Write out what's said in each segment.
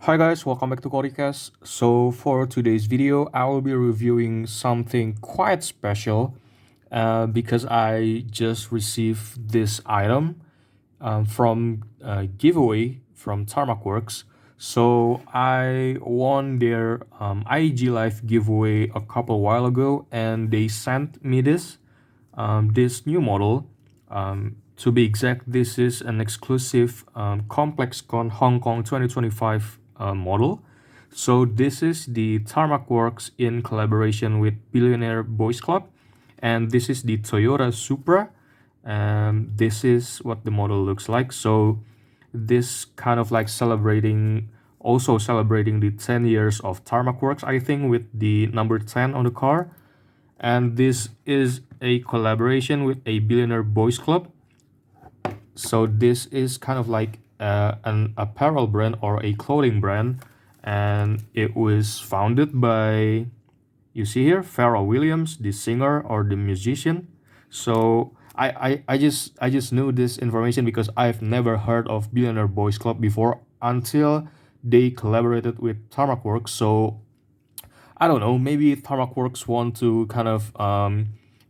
Hi guys, welcome back to Codicast. So for today's video, I will be reviewing something quite special because I just received this item from a giveaway from Tarmac Works. So I won their IG Live giveaway a couple while ago, and they sent me this new model. To be exact, this is an exclusive ComplexCon Hong Kong 2025 model. So this is the Tarmac Works in collaboration with Billionaire Boys Club, and this is the Toyota Supra. And this is what the model looks like. So this kind of like also celebrating the 10 years of Tarmac Works, I think, with the number 10 on the car. And this is a collaboration with a Billionaire Boys Club. So this is kind of like an apparel brand or a clothing brand, and it was founded by, you see here, Pharrell Williams, the singer or the musician. So I just knew this information because I've never heard of Billionaire Boys Club before until they collaborated with Tarmac Works. So I don't know, maybe Tarmac Works want to kind of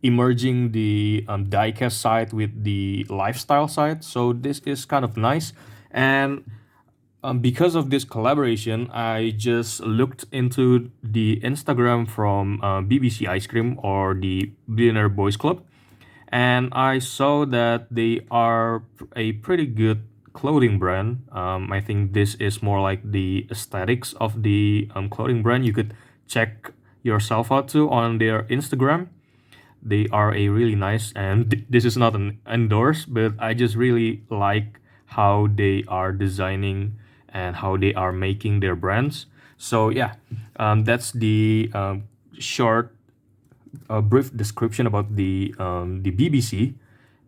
emerging the diecast side with the lifestyle side. So this is kind of nice. And because of this collaboration, I just looked into the Instagram from BBC Ice Cream or the Billionaire Boys Club, and I saw that they are a pretty good clothing brand. I think this is more like the aesthetics of the clothing brand. You could check yourself out too on their Instagram. They are a really nice, and this is not an endorse, but I just really like how they are designing and how they are making their brands. So yeah, that's the short brief description about the BBC.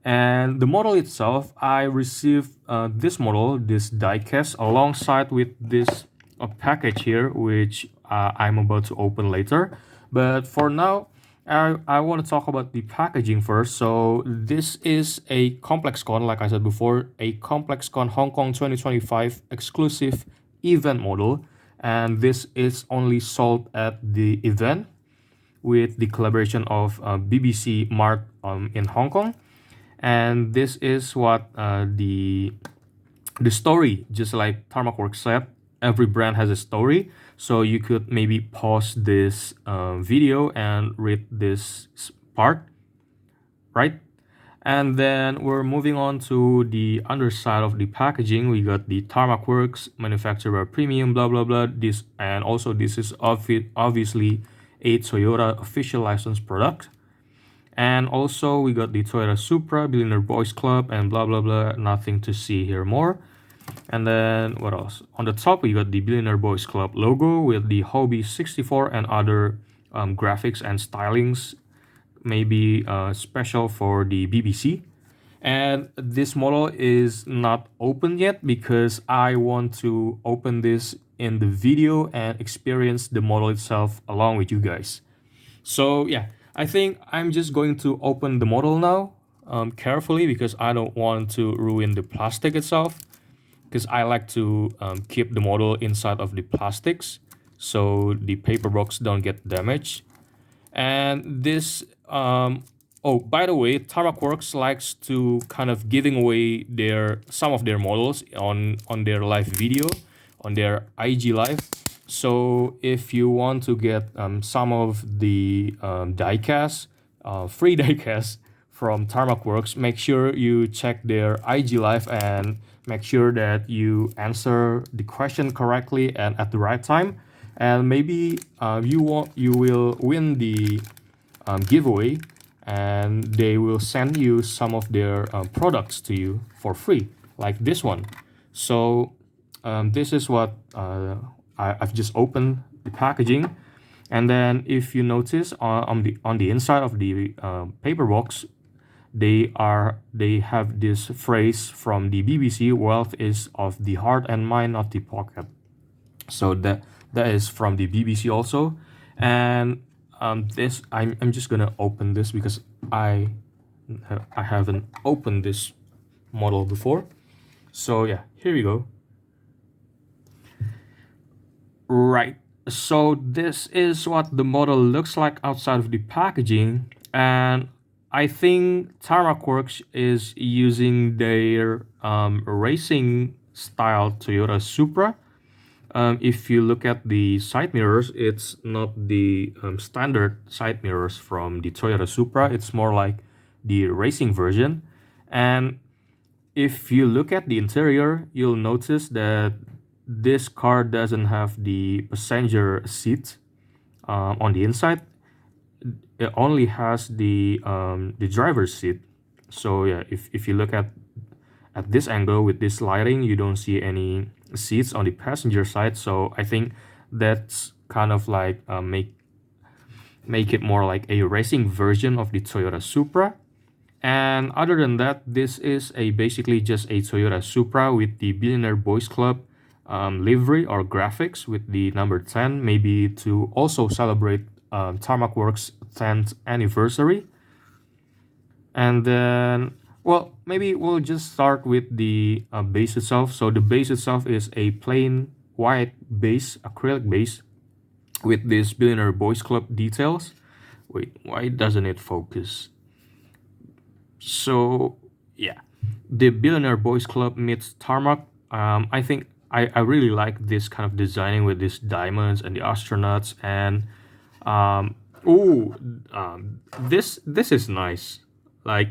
And the model itself, I received this model, this diecast, alongside with this package here, which I'm about to open later. But for now, I want to talk about the packaging first. So this is a ComplexCon, like I said before, a ComplexCon Hong Kong 2025 exclusive event model. And this is only sold at the event with the collaboration of BBC Mart in Hong Kong. And this is what the story, just like Tarmac Works said, every brand has a story. So you could maybe pause this video and read this part, right? And then we're moving on to the underside of the packaging. We got the Tarmac Works, manufactured by Premium, blah blah blah. This, and also this is obviously a Toyota official licensed product. And also we got the Toyota Supra, Billionaire Boys Club, and blah blah blah. Nothing to see here more. And then what else? On the top we got the Billionaire Boys Club logo with the Hobby 64 and other graphics and stylings, maybe special for the BBC. And this model is not open yet because I want to open this in the video and experience the model itself along with you guys. So yeah, I think I'm just going to open the model now carefully because I don't want to ruin the plastic itself, because I like to keep the model inside of the plastics so the paper box don't get damaged. And this oh, by the way, Tarmac Works likes to kind of giving away some of their models on their live video, on their IG live. So if you want to get some of the diecast, free diecast from Tarmac Works, make sure you check their IG live and make sure that you answer the question correctly and at the right time. And maybe you will win the giveaway, and they will send you some of their products to you for free, like this one. So this is what I've just opened the packaging. And then if you notice on the inside of the paper box, they have this phrase from the BBC: "Wealth is of the heart and mind, not the pocket." So that is from the BBC also. And this I'm just gonna open this because I haven't opened this model before. So yeah, here we go. Right. So this is what the model looks like outside of the packaging, and I think Tarmac Works is using their racing style Toyota Supra. If you look at the side mirrors, it's not the standard side mirrors from the Toyota Supra. It's more like the racing version. And if you look at the interior, you'll notice that this car doesn't have the passenger seat on the inside. It only has the driver's seat. So yeah, if you look at this angle with this lighting, you don't see any seats on the passenger side. So I think that's kind of like make it more like a racing version of the Toyota Supra. And other than that, this is a basically just a Toyota Supra with the Billionaire Boys Club livery or graphics with the number 10, maybe to also celebrate Tarmac Works' 10th anniversary. And then, well, maybe we'll just start with the base itself. So the base itself is a plain white base, acrylic base, with this Billionaire Boys Club details. Wait, why doesn't it focus? So yeah, the Billionaire Boys Club meets Tarmac. I think I really like this kind of designing with these diamonds and the astronauts and um, oh this is nice. Like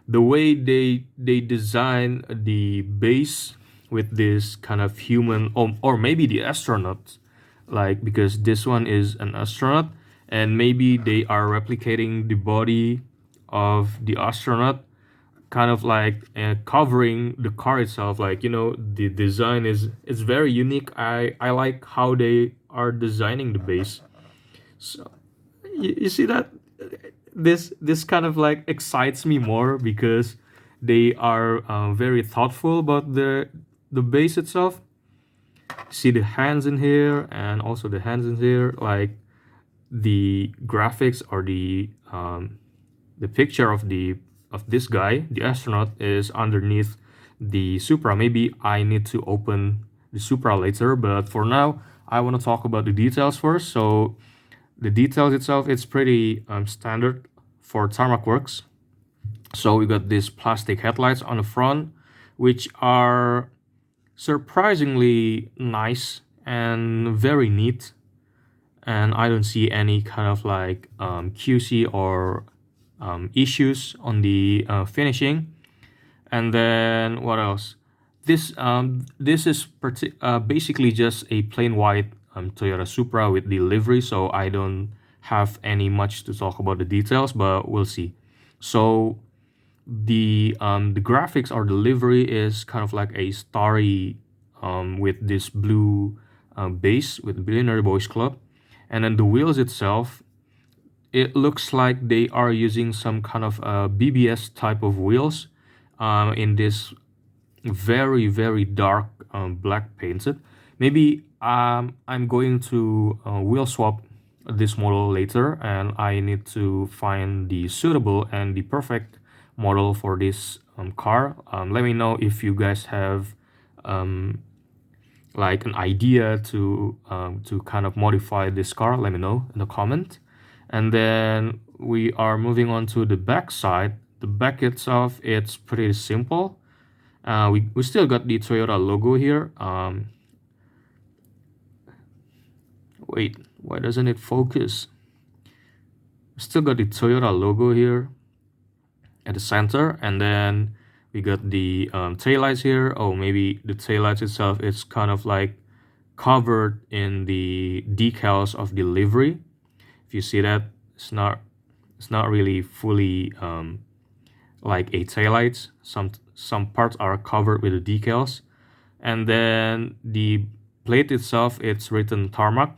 the way they design the base with this kind of human or maybe the astronaut, like because this one is an astronaut and maybe they are replicating the body of the astronaut, kind of like covering the car itself. Like, you know, the design is very unique. I like how they are designing the base. So you see that this kind of like excites me more because they are very thoughtful about the base itself. See the hands in here and also the hands in here, like the graphics or the picture of this guy, the astronaut, is underneath the Supra. Maybe I need to open the Supra later, but for now I want to talk about the details first. So the details itself, it's pretty standard for Tarmac Works. So we got these plastic headlights on the front, which are surprisingly nice and very neat. And I don't see any kind of like QC or issues on the finishing. And then what else? This is basically just a plain white Toyota Supra with the livery, so I don't have any much to talk about the details, but we'll see. So the graphics or the livery is kind of like a starry with this blue base with the Billionaire Boys Club, and then the wheels itself, it looks like they are using some kind of BBS type of wheels in this very dark black painted. Maybe I'm going to wheel swap this model later, and I need to find the suitable and the perfect model for this car. Let me know if you guys have like an idea to kind of modify this car. Let me know in the comment. And then we are moving on to the back side. The back itself, it's pretty simple. We still got the Toyota logo here. Wait, why doesn't it focus? Still got the Toyota logo here at the center, and then we got the taillights here. Oh, maybe the taillights itself is kind of like covered in the decals of the livery. If you see that, it's not really fully like a taillights. Some parts are covered with the decals, and then the plate itself, it's written Tarmac,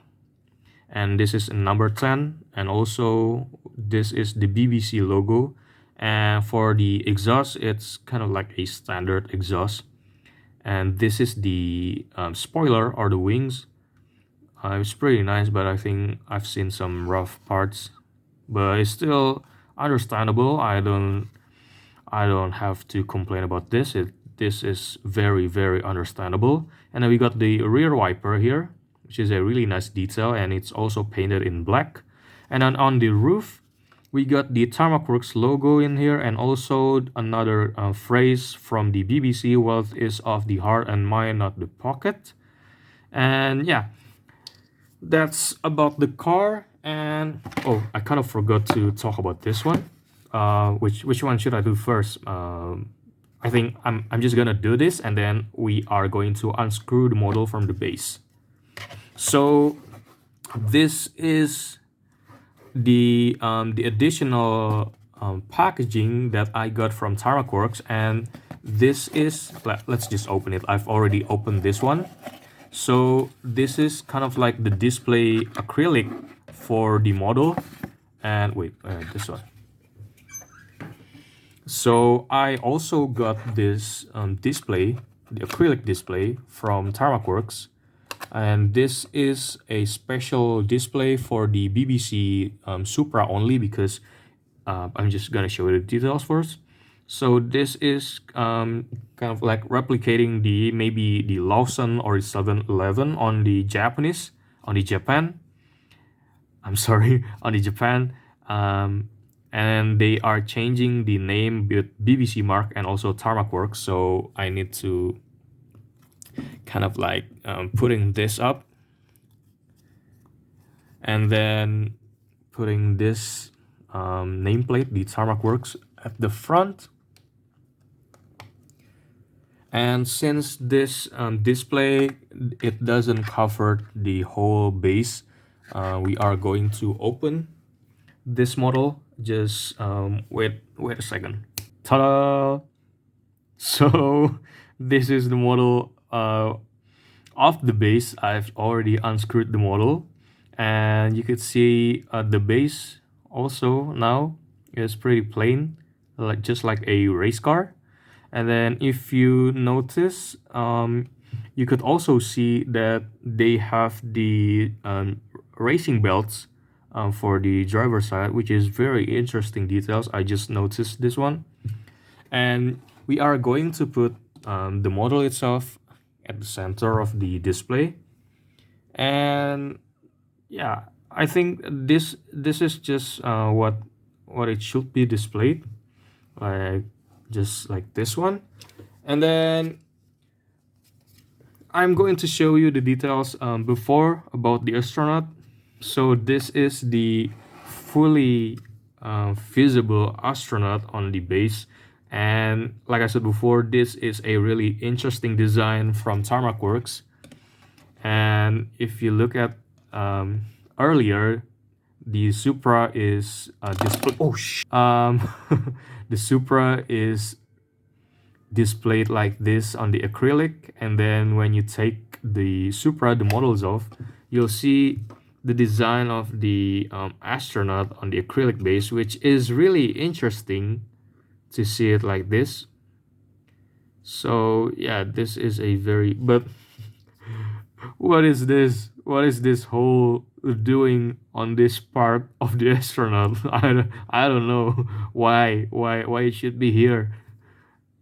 and this is number 10, and also this is the BBC logo. And for the exhaust, it's kind of like a standard exhaust, and this is the spoiler or the wings. It's pretty nice, but I think I've seen some rough parts, but it's still understandable. I don't have to complain about this. This is very understandable. And then we got the rear wiper here, which is a really nice detail, and it's also painted in black. And then on the roof, we got the Tarmac Works logo in here, and also another phrase from the BBC: "Wealth is of the heart and mind, not the pocket." And yeah, that's about the car. And oh, I kind of forgot to talk about this one. Which one should I do first? I think I'm just gonna do this, and then we are going to unscrew the model from the base. So this is the additional packaging that I got from Tarmac Works, and this is, let's just open it. I've already opened this one. So this is kind of like the display acrylic for the model. And wait, this one. So I also got this display, the acrylic display from Tarmac Works, and this is a special display for the BBC Supra only, because I'm just gonna show you the details first. So this is kind of like replicating maybe the Lawson or the 711 on the Japan. I'm sorry, on the Japan. And they are changing the name with BBC Mark and also Tarmac Works. So I need to kind of like putting this up, and then putting this nameplate, the Tarmac Works, at the front. And since this display, it doesn't cover the whole base, we are going to open this model. Just wait a second. Ta-da! So this is the model of the base. I've already unscrewed the model, and you could see the base also now is pretty plain, just like a race car. And then if you notice, you could also see that they have the racing belts for the driver's side, which is very interesting details. I just noticed this one. And we are going to put the model itself at the center of the display. And yeah, I think this is just what it should be displayed, like just like this one. And then I'm going to show you the details before about the astronaut. So this is the fully feasible astronaut on the base. And like I said before, this is a really interesting design from Tarmac Works. And if you look at earlier, the Supra is the Supra is displayed like this on the acrylic, and then when you take the Supra, the models off, you'll see the design of the astronaut on the acrylic base, which is really interesting to see it like this. So yeah, this is a very, but what is this whole doing on this part of the astronaut? I don't know why it should be here.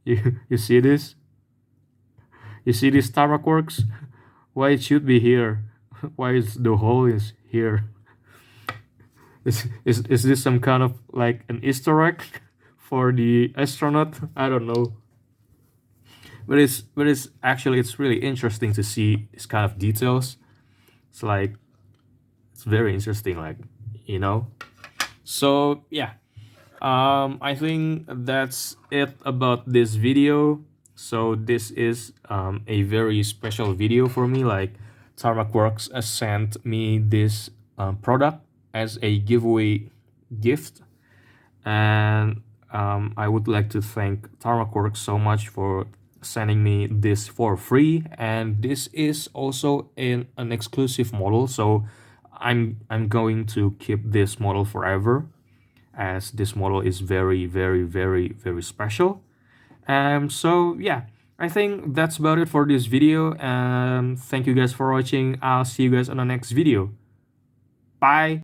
You see this? You see this Tarmac Works? Why it should be here? Why is the hole is here? Is this some kind of like an Easter egg for the astronaut? I don't know. But it's actually, it's really interesting to see this kind of details. It's like, it's very interesting, like, you know. So yeah, I think that's it about this video. So this is a very special video for me. Like, Tarmac Works sent me this product as a giveaway gift, and I would like to thank Tarmac Works so much for sending me this for free. And this is also an exclusive model, so I'm going to keep this model forever, as this model is very special. So yeah, I think that's about it for this video, and thank you guys for watching. I'll see you guys on the next video. Bye.